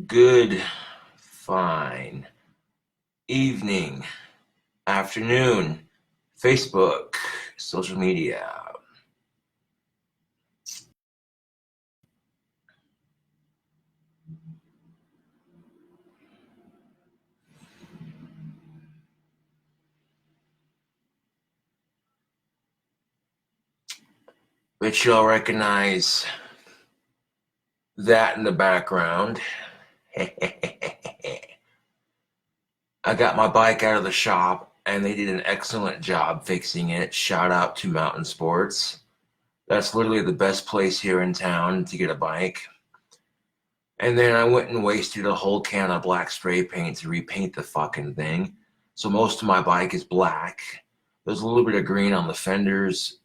Good, fine evening, afternoon, Facebook, social media. Bet you all recognize that in the background. I got my bike out of the shop and they did an excellent job fixing it. Shout out to Mountain Sports. That's literally the best place here in town to get a bike. And then I went and wasted a whole can of black spray paint to repaint the fucking thing. So most of my bike is black. There's a little bit of green on the fenders,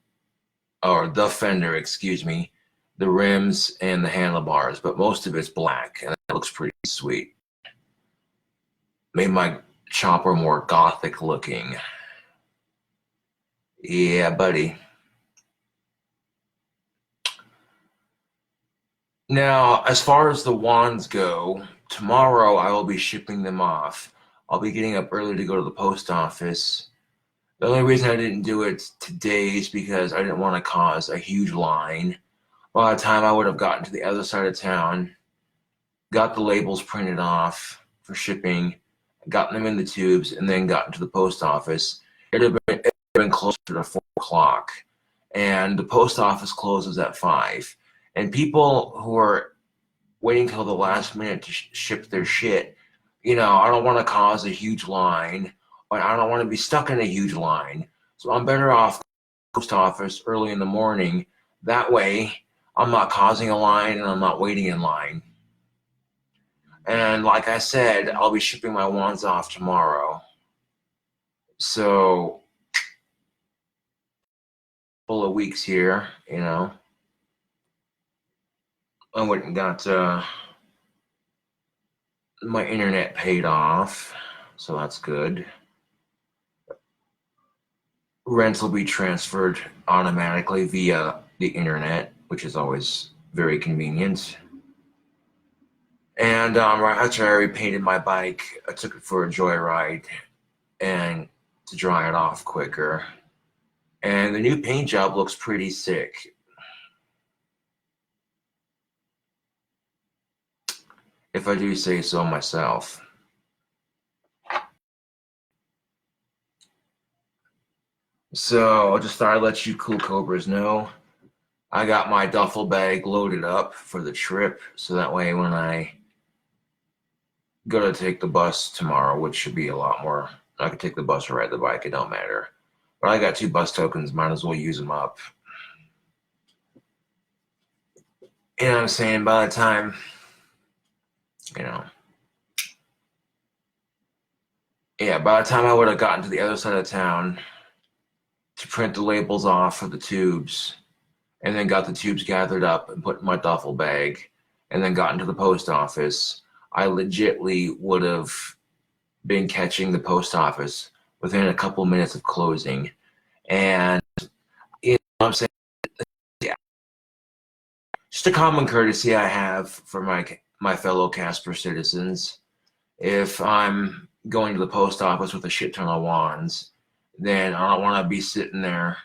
or the fender, excuse me, the rims and the handlebars, but most of it's black, and it looks pretty sweet. Made my chopper more gothic looking. Yeah, buddy. Now, as far as the wands go, tomorrow I will be shipping them off. I'll be getting up early to go to the post office. The only reason I didn't do it today is because I didn't want to cause a huge line. By the time I would have gotten to the other side of town, got the labels printed off for shipping, gotten them in the tubes, and then gotten to the post office, it would have been closer to 4 o'clock. And the post office closes at 5. And people who are waiting till the last minute to ship their shit, I don't want to cause a huge line, but I don't want to be stuck in a huge line. So I'm better off post office early in the morning. That way, I'm not causing a line and I'm not waiting in line. And like I said, I'll be shipping my wands off tomorrow. So, full of weeks here, I went and got my internet paid off, so that's good. Rents will be transferred automatically via the internet, which is always very convenient. And right after I repainted my bike, I took it for a joyride and to dry it off quicker. And the new paint job looks pretty sick, if I do say so myself. So I just thought I'd let you cool cobras know. I got my duffel bag loaded up for the trip, so that way when I go to take the bus tomorrow, which should be a lot more, I could take the bus or ride the bike, it don't matter. But I got 2 bus tokens, might as well use them up. You know what I'm saying? By the time, by the time I would have gotten to the other side of town to print the labels off for the tubes, and then got the tubes gathered up and put in my duffel bag, and then got into the post office, I legitly would have been catching the post office within a couple minutes of closing. And I'm saying, yeah, just a common courtesy I have for my fellow Casper citizens. If I'm going to the post office with a shit ton of wands, then I don't want to be sitting there,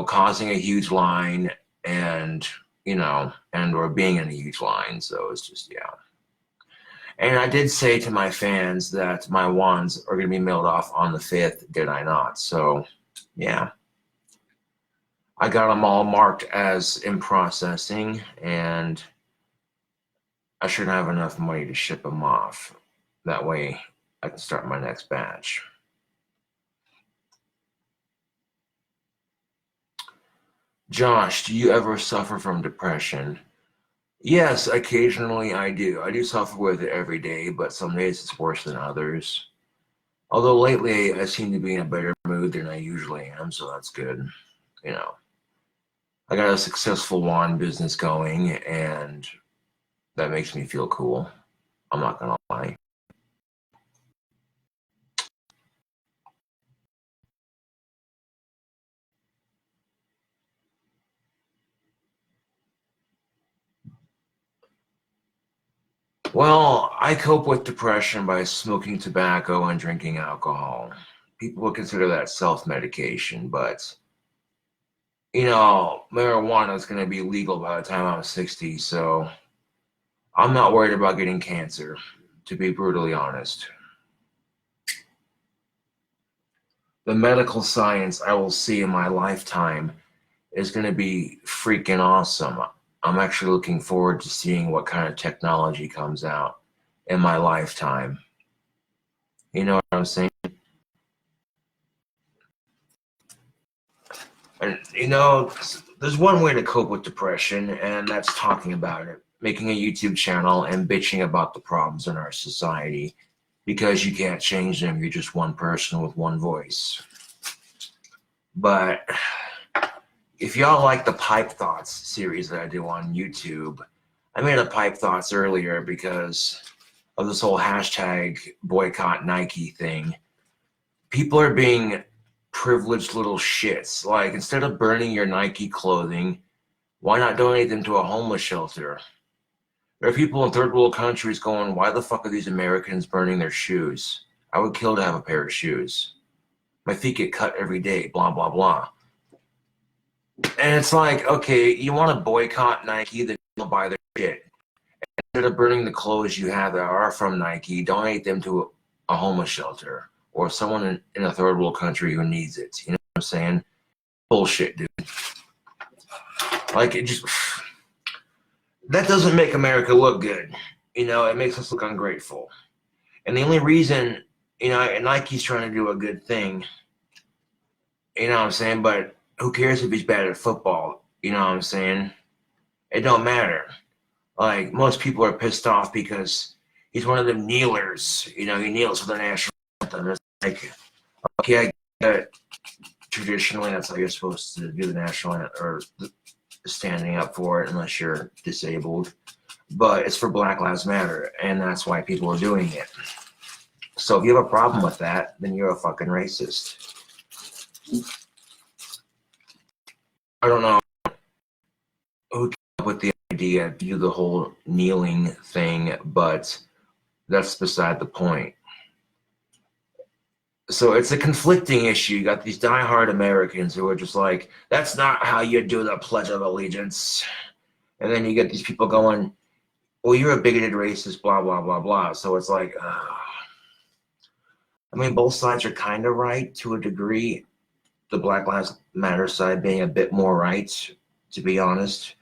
causing a huge line and or being in a huge line. So it's just, yeah. And I did say to my fans that my wands are going to be mailed off on the 5th, did I not? So, yeah. I got them all marked as in processing, and I should have enough money to ship them off. That way I can start my next batch. Josh, do you ever suffer from depression? Yes, occasionally I do. I do suffer with it every day, but some days it's worse than others. Although lately I seem to be in a better mood than I usually am, so that's good. I got a successful wand business going, and that makes me feel cool. I'm not gonna lie. Well, I cope with depression by smoking tobacco and drinking alcohol. People would consider that self-medication, but marijuana is going to be legal by the time I'm 60, so I'm not worried about getting cancer, to be brutally honest. The medical science I will see in my lifetime is going to be freaking awesome. I'm actually looking forward to seeing what kind of technology comes out in my lifetime. You know what I'm saying? And there's one way to cope with depression, and that's talking about it, making a YouTube channel and bitching about the problems in our society, because you can't change them. You're just one person with one voice. But if y'all like the Pipe Thoughts series that I do on YouTube, I made a Pipe Thoughts earlier because of this whole hashtag boycott Nike thing. People are being privileged little shits. Like, instead of burning your Nike clothing, why not donate them to a homeless shelter? There are people in third world countries going, why the fuck are these Americans burning their shoes? I would kill to have a pair of shoes. My feet get cut every day, blah, blah, blah. And it's like, okay, you want to boycott Nike, then you'll buy their shit. Instead of burning the clothes you have that are from Nike, donate them to a homeless shelter or someone in a third world country who needs it. You know what I'm saying? Bullshit, dude. Like, that doesn't make America look good. It makes us look ungrateful. And the only reason, Nike's trying to do a good thing, you know what I'm saying? But who cares if he's bad at football? You know what I'm saying? It don't matter. Like, most people are pissed off because he's one of them kneelers. He kneels for the national anthem. It's like, okay, I get it. Traditionally, that's how you're supposed to do the national anthem, or standing up for it, unless you're disabled. But it's for Black Lives Matter, and that's why people are doing it. So if you have a problem with that, then you're a fucking racist. I don't know who came up with the idea to do the whole kneeling thing, but that's beside the point. So it's a conflicting issue. You got these diehard Americans who are just like, that's not how you do the Pledge of Allegiance. And then you get these people going, well, you're a bigoted racist, blah, blah, blah, blah. So it's like, both sides are kind of right to a degree. The Black Lives Matter side being a bit more right, to be honest.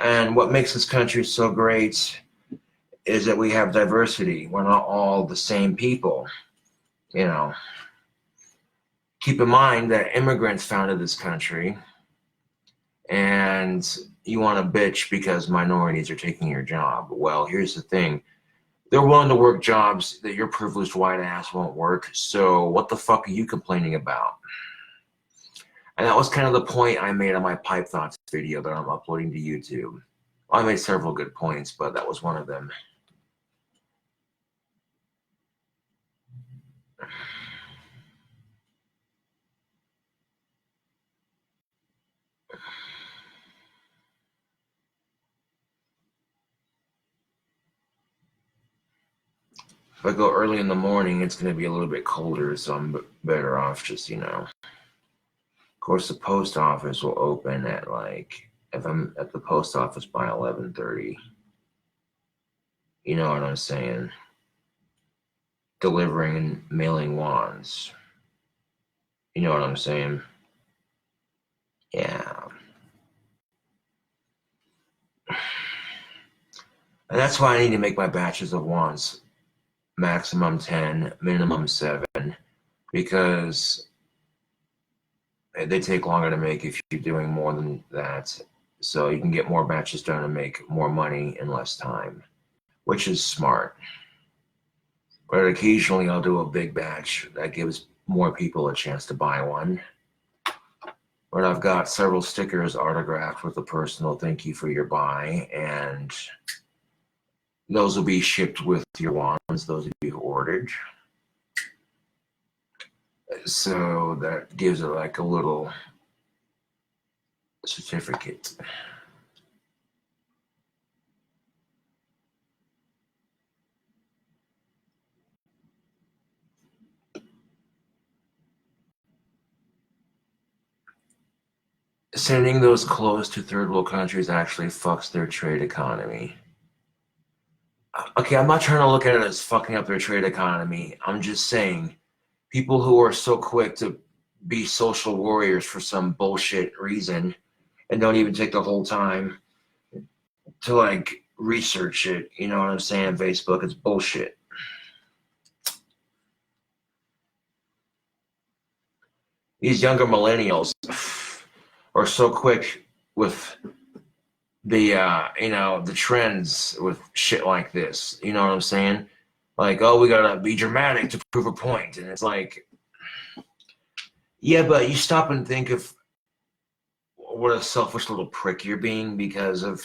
And what makes this country so great is that we have diversity. We're not all the same people. Keep in mind that immigrants founded this country, and you want to bitch because minorities are taking your job. Well, here's the thing. They're willing to work jobs that your privileged white ass won't work, so what the fuck are you complaining about? And that was kind of the point I made on my Pipe Thoughts video that I'm uploading to YouTube. Well, I made several good points, but that was one of them. If I go early in the morning, it's going to be a little bit colder, so I'm better off just, Of course, the post office will open at if I'm at the post office by 11:30. You know what I'm saying? Delivering and mailing wands. You know what I'm saying? Yeah. And that's why I need to make my batches of wands maximum 10, minimum 7, because they take longer to make if you're doing more than that. So you can get more batches done and make more money in less time, which is smart. But occasionally I'll do a big batch that gives more people a chance to buy one. But I've got several stickers autographed with a personal thank you for your buy, and those will be shipped with your wands, those of you who ordered. So that gives it like a little certificate. sending those clothes to third world countries actually fucks their trade economy. Okay, I'm not trying to look at it as fucking up their trade economy. I'm just saying people who are so quick to be social warriors for some bullshit reason and don't even take the whole time to like research it. You know what I'm saying? Facebook, it's bullshit. These younger millennials are so quick with the the trends with shit like this. You know what I'm saying? Like, oh, we gotta be dramatic to prove a point, and it's like, yeah, but you stop and think of what a selfish little prick you're being because of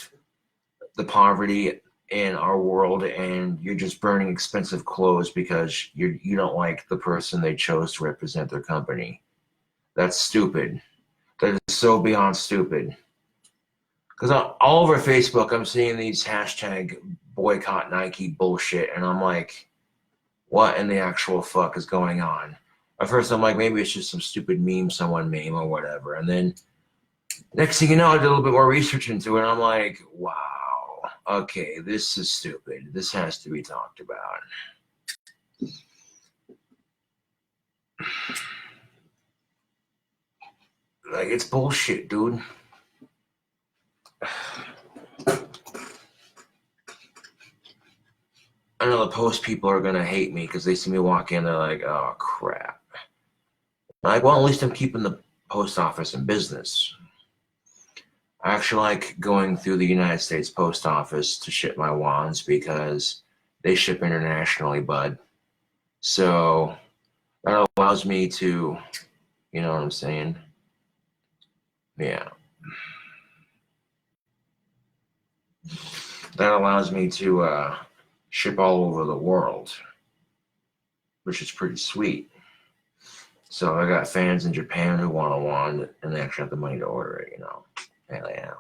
the poverty in our world, and you're just burning expensive clothes because you don't like the person they chose to represent their company. That's stupid. That is so beyond stupid. Because all over Facebook, I'm seeing these hashtag boycott Nike bullshit, and I'm like, what in the actual fuck is going on? At first, I'm like, maybe it's just some stupid meme someone made or whatever. And then next thing you know, I did a little bit more research into it, and I'm like, wow, okay, this is stupid. This has to be talked about. Like, it's bullshit, dude. I know the post people are gonna hate me because they see me walk in, they're like, oh crap. I'm like, well, at least I'm keeping the post office in business. I actually like going through the United States Post Office to ship my wands because they ship internationally, bud. So that allows me to, you know what I'm saying? Yeah. That allows me to ship all over the world, which is pretty sweet. So I got fans in Japan who want a wand, and they actually have the money to order it, you know. Hell yeah.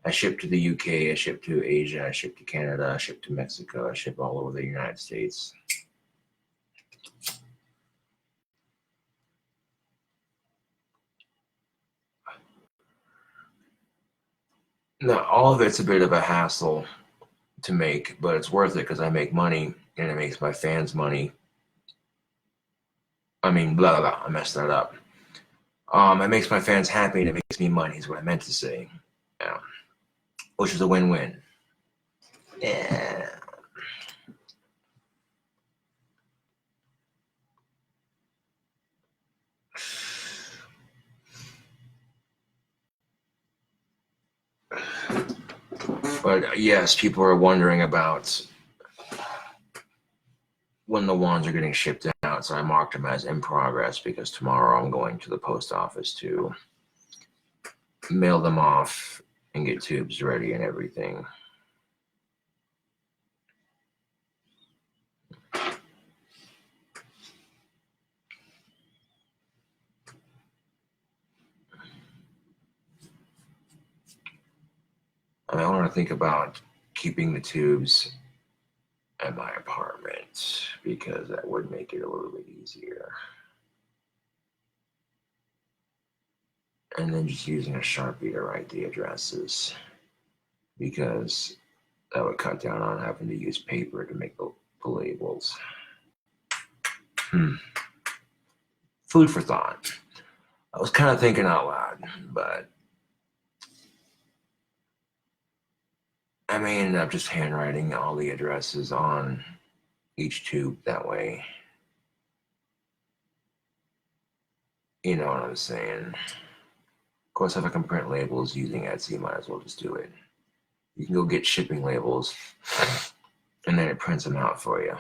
I ship to the UK, I ship to Asia, I ship to Canada, I ship to Mexico, I ship all over the United States. Now, all of it's a bit of a hassle to make, but it's worth it because I make money and it makes my fans money. I mean, blah, blah, blah. I messed that up. It makes my fans happy and it makes me money, is what I meant to say. Yeah. Which is a win-win. Yeah. But yes, people are wondering about when the wands are getting shipped out, so I marked them as in progress because tomorrow I'm going to the post office to mail them off and get tubes ready and everything. I want to think about keeping the tubes at my apartment because that would make it a little bit easier. And then just using a Sharpie to write the addresses because that would cut down on having to use paper to make the labels. Food for thought. I was kind of thinking out loud, but I may end up just handwriting all the addresses on each tube that way. You know what I'm saying? Of course, if I can print labels using Etsy, might as well just do it. You can go get shipping labels and then it prints them out for you.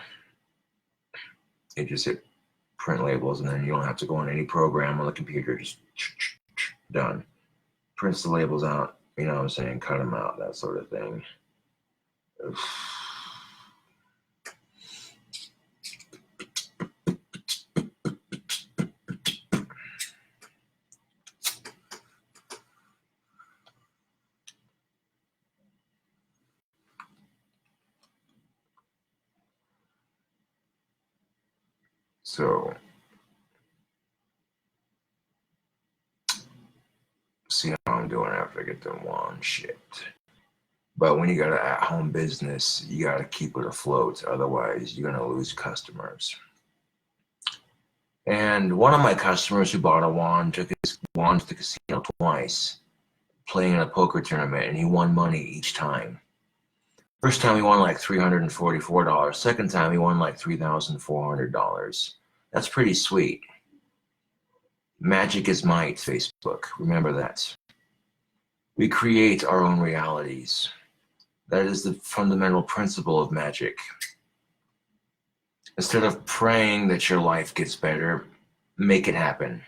You just hit print labels and then you don't have to go on any program on the computer, just done. Prints the labels out, you know what I'm saying, cut them out, that sort of thing. So I'm doing after I get done wand shit. But when you got an at-home business, you got to keep it afloat. Otherwise, you're going to lose customers. And one of my customers who bought a wand took his wand to the casino twice, playing in a poker tournament, and he won money each time. First time he won like $344. Second time he won like $3,400. That's pretty sweet. Magic is might, Facebook. Remember that. We create our own realities. That is the fundamental principle of magic. Instead of praying that your life gets better, make it happen.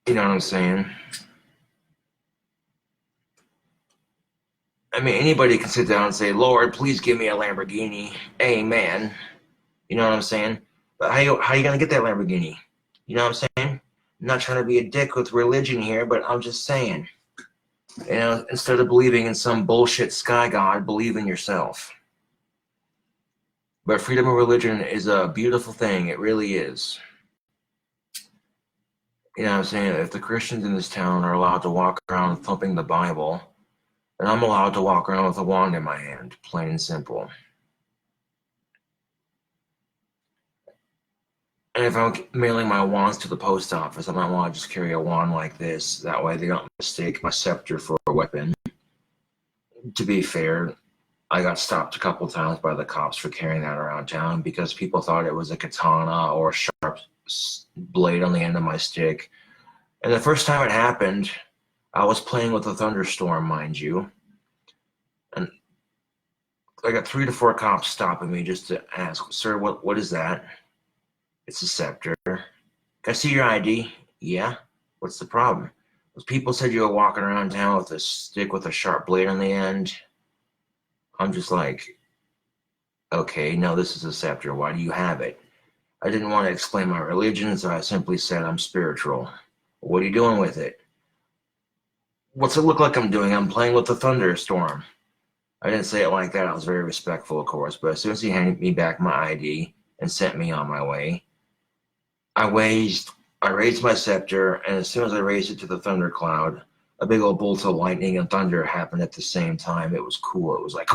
You know what I'm saying? I mean, anybody can sit down and say, Lord, please give me a Lamborghini. Amen. You know what I'm saying? But how you going to get that Lamborghini? You know what I'm saying? I'm not trying to be a dick with religion here, but I'm just saying. You know, instead of believing in some bullshit sky god, believe in yourself. But freedom of religion is a beautiful thing. It really is. You know what I'm saying? If the Christians in this town are allowed to walk around thumping the Bible, then I'm allowed to walk around with a wand in my hand, plain and simple. And if I'm mailing my wands to the post office, I might want to just carry a wand like this. That way they don't mistake my scepter for a weapon. To be fair, I got stopped a couple times by the cops for carrying that around town because people thought it was a katana or a sharp blade on the end of my stick. And the first time it happened, I was playing with a thunderstorm, mind you. And I got 3 to 4 cops stopping me just to ask, sir, what is that? It's a scepter. Can I see your ID? Yeah. What's the problem? Those people said you were walking around town with a stick with a sharp blade on the end. I'm just like, okay, no, this is a scepter. Why do you have it? I didn't want to explain my religion, so I simply said I'm spiritual. What are you doing with it? What's it look like I'm doing? I'm playing with the thunderstorm. I didn't say it like that. I was very respectful, of course, but as soon as he handed me back my ID and sent me on my way, I raised my scepter, and as soon as I raised it to the thundercloud, a big old bolt of lightning and thunder happened at the same time. It was cool. It was like,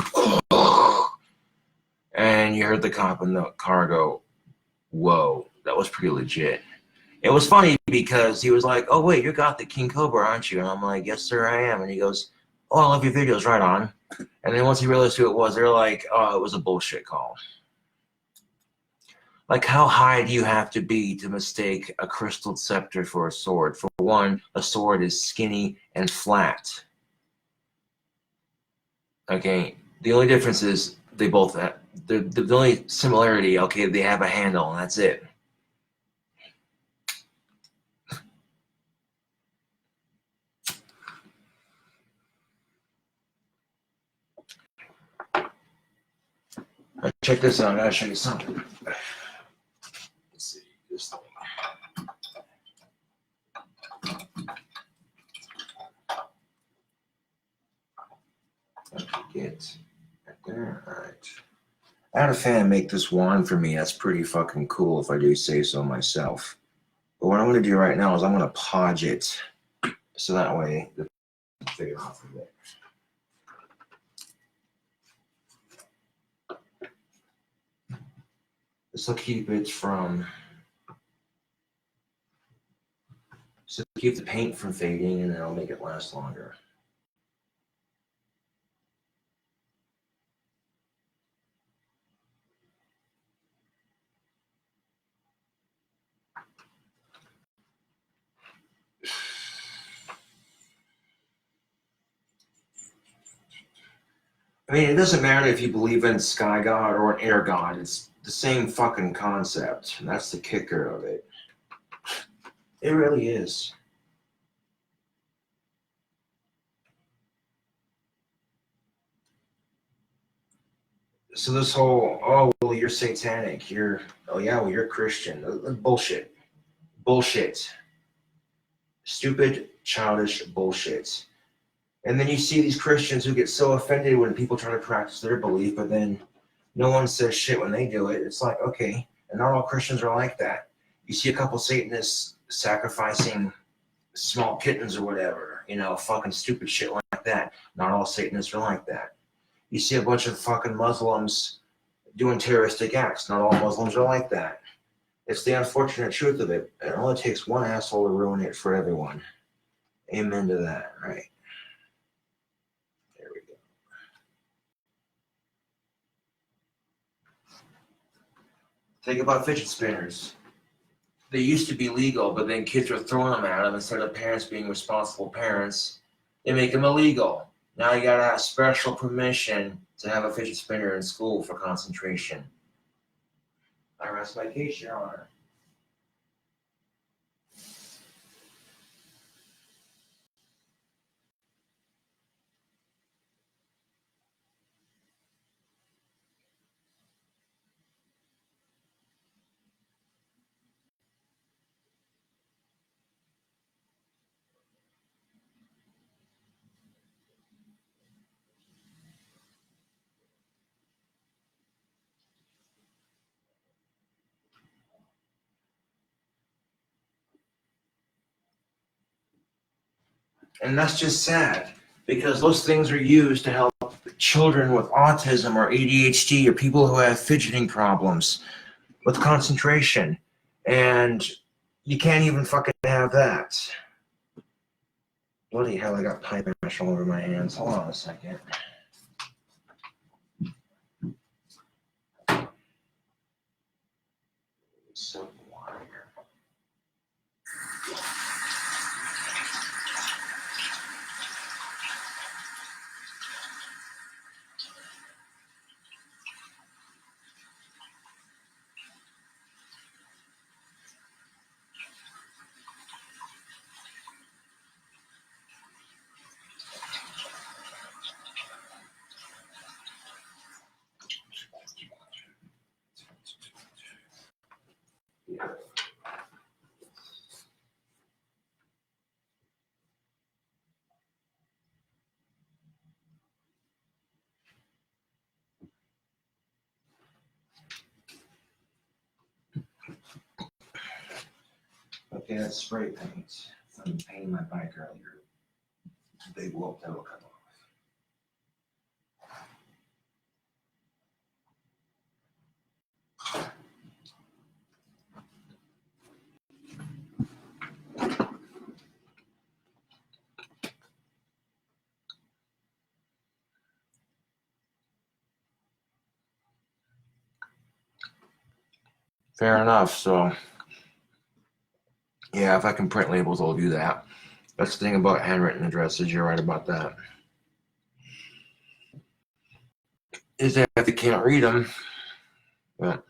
and you heard the cop in the car go, whoa, that was pretty legit. It was funny because he was like, oh, wait, you got the King Cobra, aren't you? And I'm like, yes, sir, I am. And he goes, oh, I love your videos, right on. And then once he realized who it was, they're like, oh, it was a bullshit call. Like, how high do you have to be to mistake a crystal scepter for a sword? For one, a sword is skinny and flat. Okay, the only difference is they both have, the only similarity, okay, they have a handle, and that's it. Check this out, I gotta show you something. Let's see, this thing. Get right there, alright. I had a fan make this wand for me. That's pretty fucking cool if I do say so myself. But what I'm gonna do right now is I'm gonna podge it so that way the fade off of it. This will keep it from, so keep the paint from fading, and then I'll make it last longer. I mean, it doesn't matter if you believe in sky god or an air god. It's the same fucking concept. And that's the kicker of it. It really is. So this whole, oh, well, you're satanic. Oh, yeah, well, you're Christian. Bullshit. Bullshit. Stupid, childish bullshit. And then you see these Christians who get so offended when people try to practice their belief, but then no one says shit when they do it. It's like, okay, and not all Christians are like that. You see a couple Satanists sacrificing small kittens or whatever, fucking stupid shit like that. Not all Satanists are like that. You see a bunch of fucking Muslims doing terroristic acts. Not all Muslims are like that. It's the unfortunate truth of it. It only takes one asshole to ruin it for everyone. Amen to that, right? There we go. Think about fidget spinners. They used to be legal, but then kids were throwing them at them instead of parents being responsible parents. They make them illegal. Now you gotta have special permission to have a fidget spinner in school for concentration. I rest my case, Your Honor. And that's just sad, because those things are used to help children with autism or ADHD or people who have fidgeting problems with concentration. And you can't even fucking have that. Bloody hell, I got pipe ash all over my hands. Hold on a second. Some water here. Yeah. Okay, that's spray paint. I'm painting my bike earlier. Big whoop that will come off. Fair enough. So, yeah, if I can print labels, I'll do that. That's the thing about handwritten addresses. You're right about that. Is that if you can't read them, but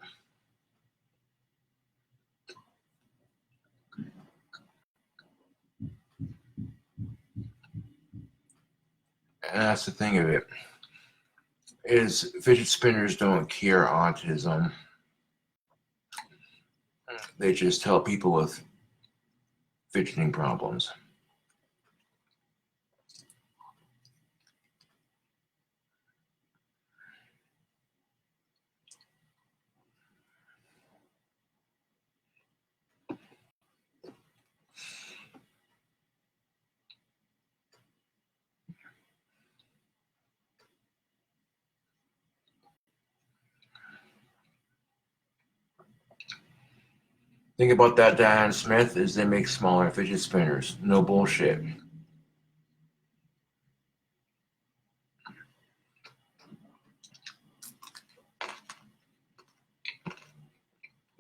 and that's the thing of it, is fidget spinners don't cure autism. They just help people with fidgeting problems. Thing about that Dan Smith is they make smaller fidget spinners. No bullshit.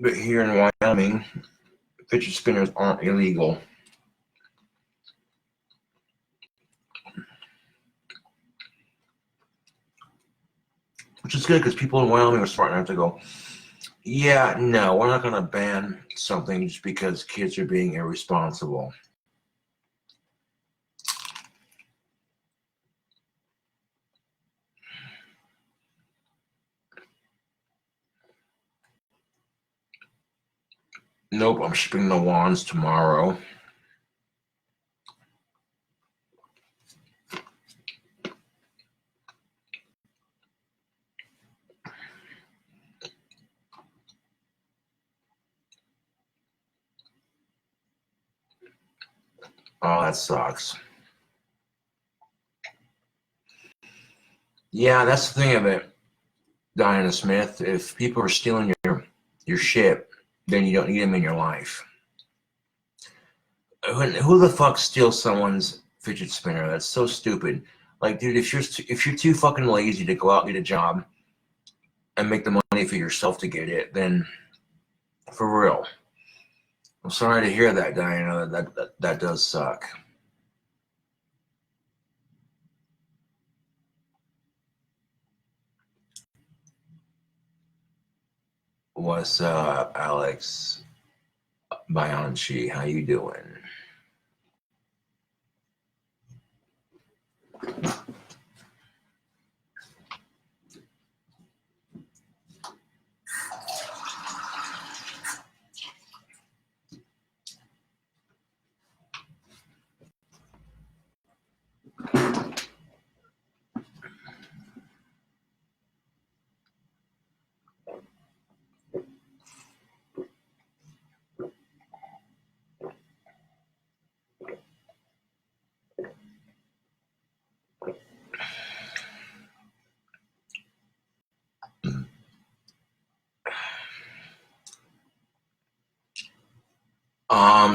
But here in Wyoming, fidget spinners aren't illegal. Which is good, because people in Wyoming are smart enough to go, yeah, no, we're not going to ban something just because kids are being irresponsible. Nope, I'm shipping the wands tomorrow. Oh, that sucks. Yeah, that's the thing of it, Diana Smith. If people are stealing your shit, then you don't need them in your life. Who the fuck steals someone's fidget spinner? That's so stupid. Like, dude, if you're too fucking lazy to go out and get a job and make the money for yourself to get it, then for real, I'm sorry to hear that, Diana. That does suck. What's up, Alex Bianchi? How you doing?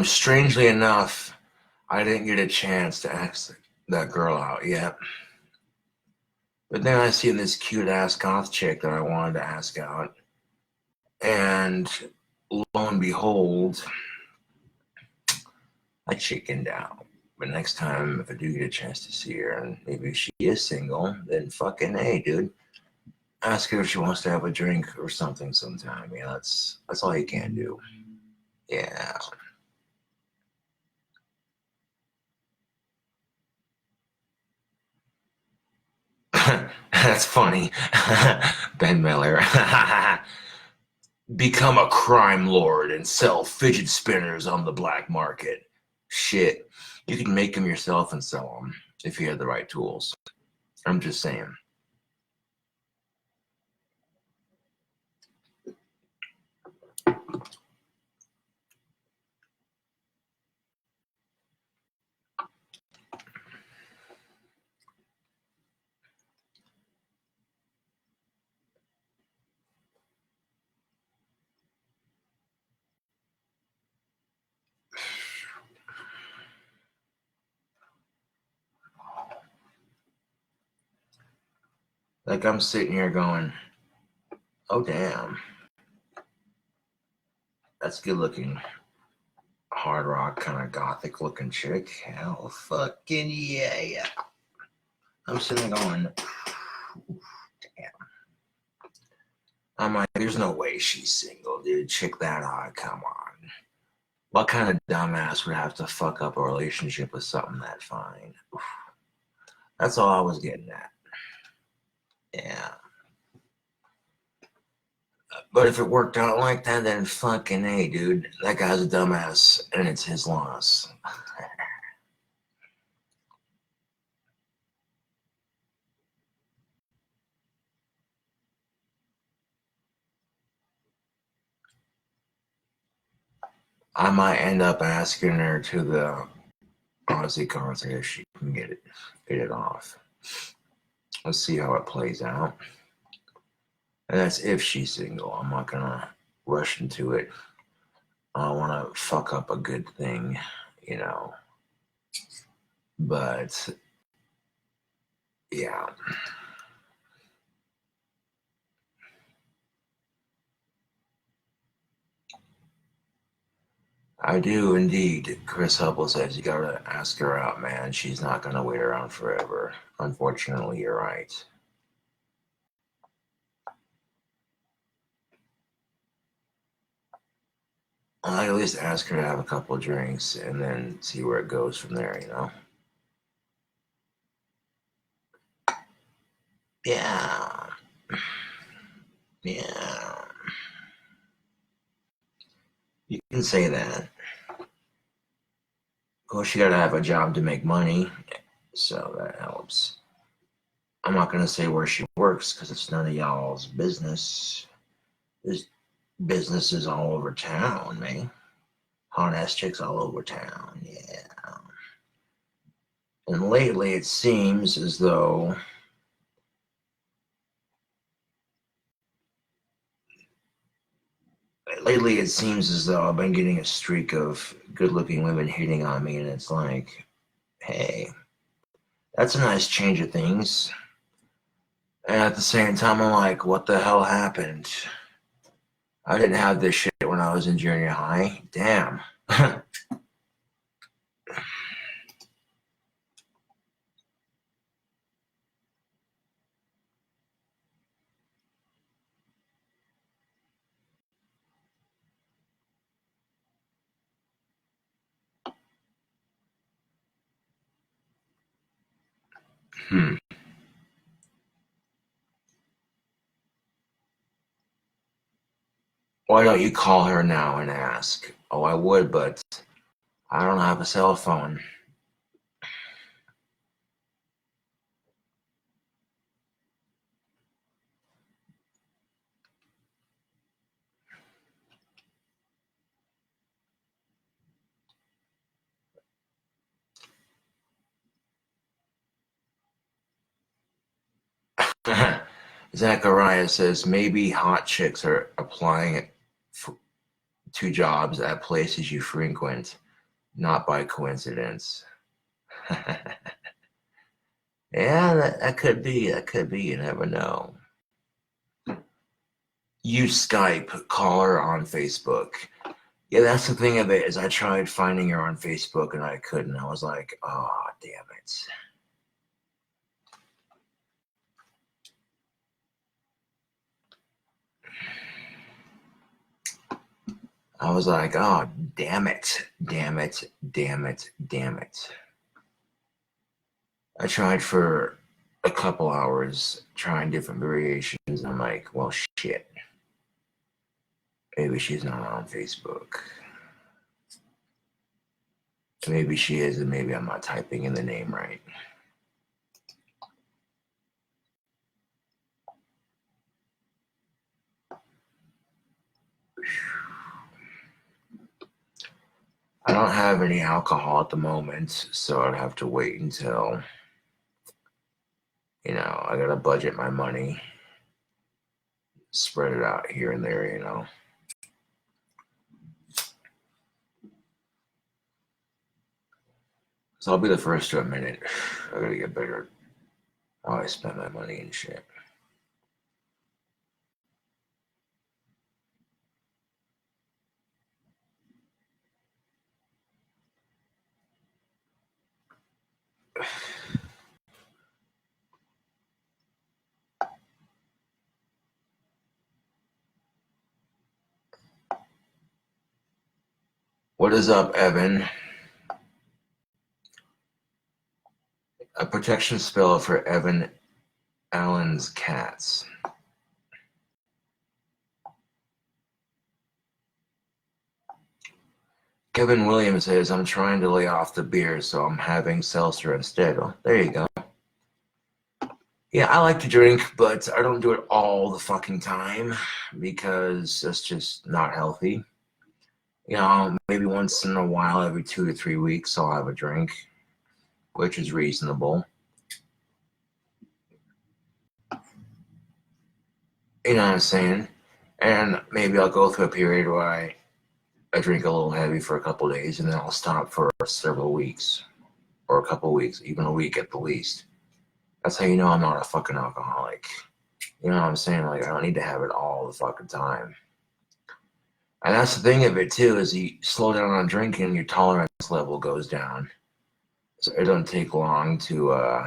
Strangely enough, I didn't get a chance to ask that girl out yet. But then I seen this cute ass goth chick that I wanted to ask out. And lo and behold, I chickened out. But next time, if I do get a chance to see her, and maybe if she is single, then fucking hey, dude, ask her if she wants to have a drink or something sometime. Yeah, that's all you can do. Yeah. That's funny. Ben Miller. Become a crime lord and sell fidget spinners on the black market. Shit. You can make them yourself and sell them if you had the right tools. I'm just saying. Like I'm sitting here going, oh damn. That's good looking. Hard rock kind of gothic looking chick. Hell fucking yeah. I'm sitting there going, damn. I'm like, there's no way she's single, dude. Chick that hot, come on. What kind of dumbass would have to fuck up a relationship with something that fine? That's all I was getting at. Yeah. But if it worked out like that, then fucking hey, dude, that guy's a dumbass, and it's his loss. I might end up asking her to the Aussie concert if she can get it off. Let's see how it plays out. And that's if she's single. I'm not gonna rush into it. I don't want to fuck up a good thing, you know. But yeah. I do indeed. Chris Hubble says you gotta ask her out, man. She's not gonna wait around forever. Unfortunately, you're right. I at least ask her to have a couple of drinks and then see where it goes from there, you know? Yeah. Yeah. You can say that. Of course, you gotta have a job to make money, so that helps. I'm not gonna say where she works because it's none of y'all's business. There's businesses all over town, man. Hot ass chicks all over town, yeah. And lately it seems as though I've been getting a streak of good-looking women hitting on me, and it's like, hey, that's a nice change of things. And at the same time, I'm like, what the hell happened? I didn't have this shit when I was in junior high. Damn. Why don't you call her now and ask? Oh, I would, but I don't have a cell phone. Zachariah says maybe hot chicks are applying to jobs at places you frequent, not by coincidence. Yeah, that could be. That could be. You never know. Use Skype. Call her on Facebook. Yeah, that's the thing of it, is I tried finding her on Facebook and I couldn't. I was like, oh, damn it. I was like, oh, damn it, damn it, damn it, damn it. I tried for a couple hours trying different variations. I'm like, well, shit. Maybe she's not on Facebook. Maybe she is, and maybe I'm not typing in the name right. I don't have any alcohol at the moment, so I'd have to wait until, I gotta budget my money, spread it out here and there, So I'll be the first to admit it. I gotta get better at how I spend my money and shit. What is up, Evan? A protection spell for Evan Allen's cats. Kevin Williams says, I'm trying to lay off the beer, so I'm having seltzer instead. Oh, there you go. Yeah, I like to drink, but I don't do it all the fucking time because that's just not healthy. Maybe once in a while, every 2 to 3 weeks, I'll have a drink, which is reasonable. You know what I'm saying? And maybe I'll go through a period where I drink a little heavy for a couple of days, and then I'll stop for several weeks, or a couple of weeks, even a week at the least. That's how you know I'm not a fucking alcoholic. You know what I'm saying? Like, I don't need to have it all the fucking time. And that's the thing of it, too, is you slow down on drinking, your tolerance level goes down. So it doesn't take long to,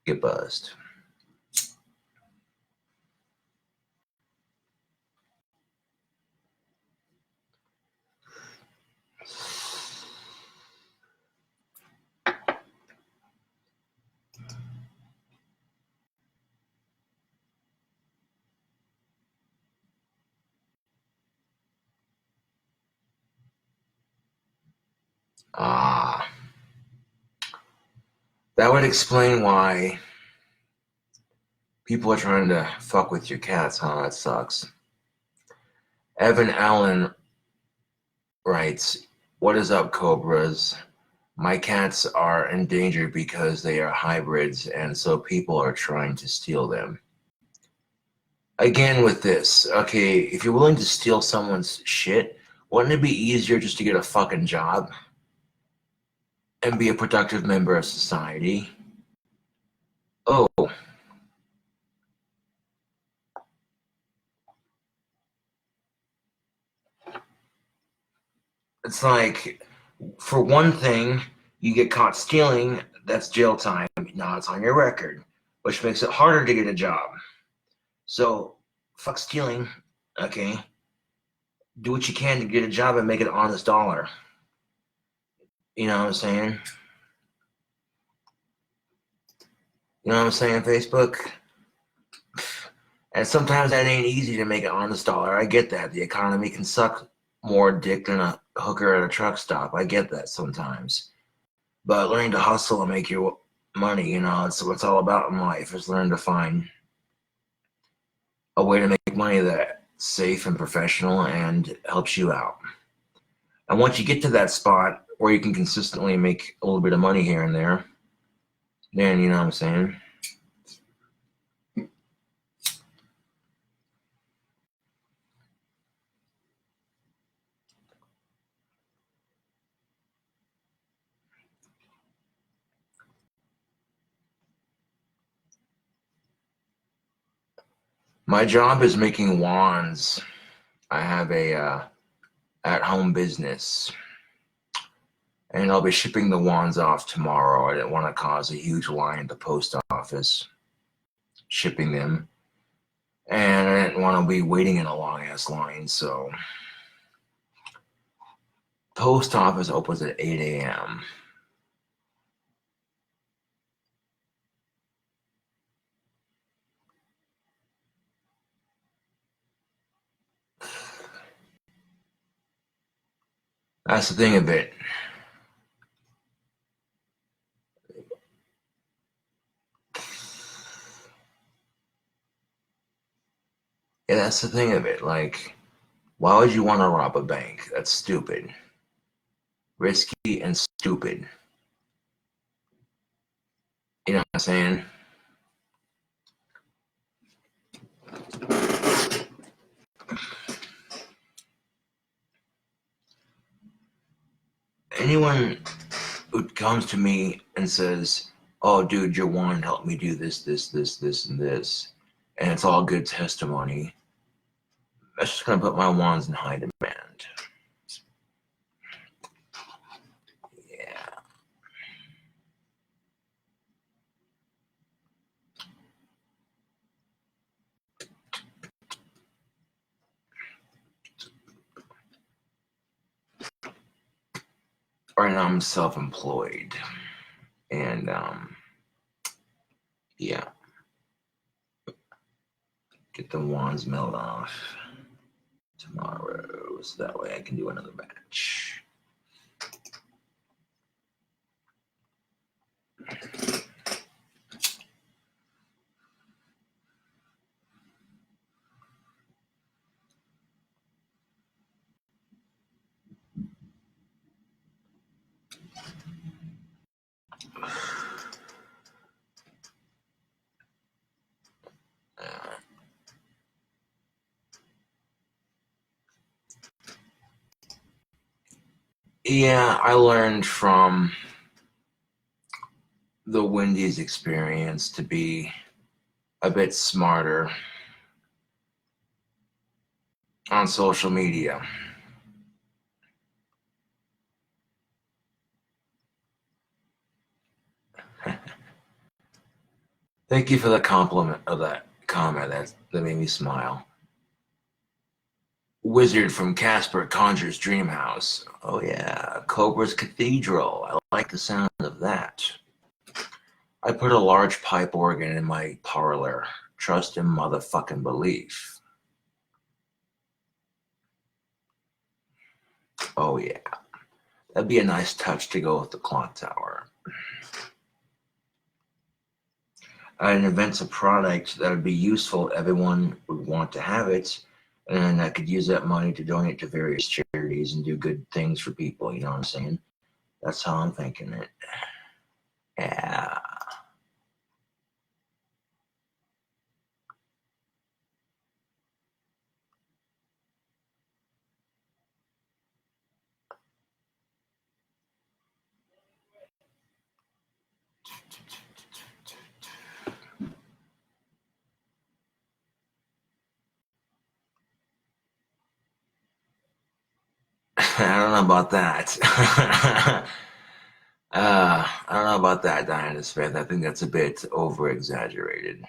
get buzzed. That would explain why people are trying to fuck with your cats, huh? That sucks. Evan Allen writes, what is up, Cobras? My cats are endangered because they are hybrids, and so people are trying to steal them. Again, with this, okay, if you're willing to steal someone's shit, wouldn't it be easier just to get a fucking job and be a productive member of society? Oh, it's like, for one thing, you get caught stealing, that's jail time. Now it's on your record, which makes it harder to get a job. So, fuck stealing, okay? Do what you can to get a job and make an honest dollar. You know what I'm saying? You know what I'm saying, Facebook? And sometimes that ain't easy to make an honest dollar. I get that. The economy can suck more dick than a hooker at a truck stop. I get that sometimes. But learning to hustle and make your money, you know, it's what it's all about in life, is learning to find a way to make money that's safe and professional and helps you out. And once you get to that spot where you can consistently make a little bit of money here and there, then you know what I'm saying? My job is making wands. I have a at-home business, and I'll be shipping the wands off tomorrow. I didn't want to cause a huge line at the post office shipping them, and I didn't want to be waiting in a long-ass line, so post office opens at 8 a.m. That's the thing of it. Yeah, that's the thing of it. Like, why would you want to rob a bank? That's stupid. Risky and stupid. You know what I'm saying? Anyone who comes to me and says, "Oh, dude, your wand helped me do this, this, this, this, and this," and it's all good testimony, that's just gonna put my wands in high demand. Yeah. Right now I'm self-employed, and yeah, get the wands milled off tomorrow, so that way I can do another batch. Yeah, I learned from the Wendy's experience to be a bit smarter on social media. Thank you for the compliment of that comment. That made me smile. Wizard from Casper Conjures Dream House. Oh yeah, Cobra's Cathedral. I like the sound of that. I put a large pipe organ in my parlor. Trust and motherfucking belief. Oh yeah, that'd be a nice touch to go with the clock tower. I'd invent a product that would be useful. Everyone would want to have it, and I could use that money to donate to various charities and do good things for people. You know what I'm saying? That's how I'm thinking it. Yeah. I don't know about that. I don't know about that, Diana Smith. I think that's a bit over exaggerated.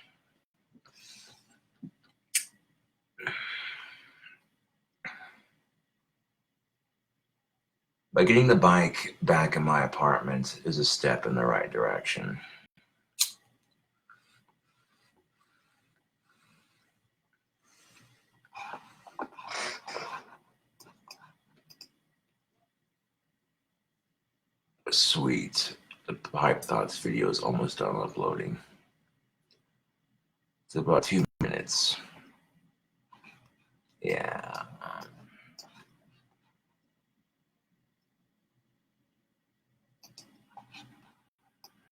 But getting the bike back in my apartment is a step in the right direction. Sweet. The Pipe Thoughts video is almost done uploading. It's about 2 minutes.